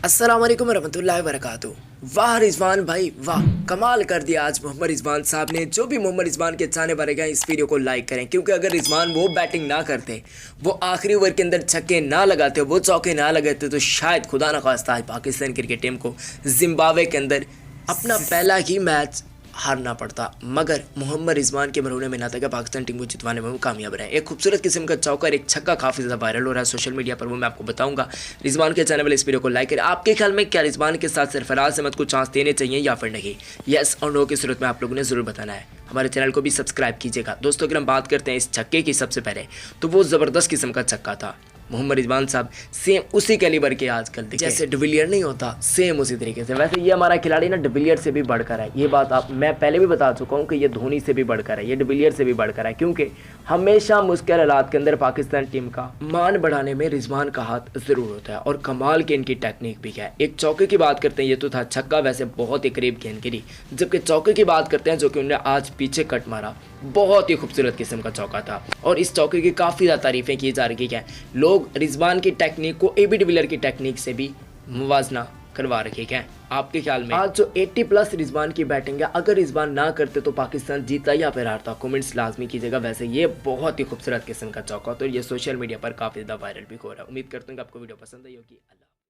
अस्सलाम वालेकुम रहमतुल्लाहि वबरकातुहू। वाह रिजवान भाई वाह, कमाल कर दिया आज मोहम्मद रिजवान साहब ने। जो भी मोहम्मद रिजवान के चाहने वाले हैं इस वीडियो को लाइक करें, क्योंकि अगर रिजवान वो बैटिंग ना करते, वो आखिरी ओवर के अंदर छक्के ना लगाते, वो चौके ना लगाते, तो शायद खुदा न खास्ता आज पाकिस्तान क्रिकेट टीम को जिम्बाब्वे के अंदर अपना पहला ही मैच हारना पड़ता। मगर मोहम्मद रिजवान के मरहूने में ना था कि पाकिस्तान टीम को जितवाने में वो कामयाब रहे। एक खूबसूरत किस्म का चौका और एक छक्का काफ़ी ज़्यादा वायरल हो रहा है सोशल मीडिया पर, वो मैं आपको बताऊंगा। रिजवान के चैनल वाले इस वीडियो को लाइक करें। आपके ख्याल में क्या रिजवान के साथ सरफराज अहमद को चांस देने चाहिए या फिर नहीं? येस और नो की सूरत में आप लोगों ने ज़रूर बताना है। हमारे चैनल को भी सब्सक्राइब कीजिएगा। दोस्तों अगर हम बात करते हैं इस छक्के की, सबसे पहले तो वो ज़बरदस्त किस्म का छक्का था। मोहम्मद रिजवान साहब सेम उसी कैलिबर के आजकल जैसे डिविलियर नहीं होता, सेम उसी तरीके से। वैसे ये हमारा खिलाड़ी ना डिविलियर से भी बढ़कर है, ये बात आप मैं पहले भी बता चुका हूँ कि ये धोनी से भी बढ़कर है, ये डिविलियर से भी बढ़कर है, क्योंकि हमेशा मुश्किल हालात के अंदर पाकिस्तान टीम का मान बढ़ाने में रिजवान का हाथ ज़रूर होता है और कमाल की इनकी टेक्निक भी है। एक चौके की बात करते हैं, ये तो था छक्का, वैसे बहुत ही करीब गेंद गिरी। जबकि चौके की बात करते हैं जो कि उन्होंने आज पीछे कट मारा, बहुत ही खूबसूरत किस्म का चौका था और इस चौके की काफ़ी ज़्यादा तारीफ़ें की जा रही हैं। लोग रिजवान की टेक्निक को ए बी डिविलियर की टेक्निक से भी मुवाजना करवा रखे हैं। आपके ख्याल में आज जो 80+ रिजवान की बैटिंग है, अगर रिजवान ना करते तो पाकिस्तान जीता या फिर हारता? कमेंट्स लाजमी कीजिएगा। वैसे ये बहुत ही खूबसूरत किस्म का चौका, तो ये सोशल मीडिया पर काफ़ी ज़्यादा वायरल भी हो रहा है। उम्मीद करता हूँ कि आपको वीडियो पसंद आई होगी।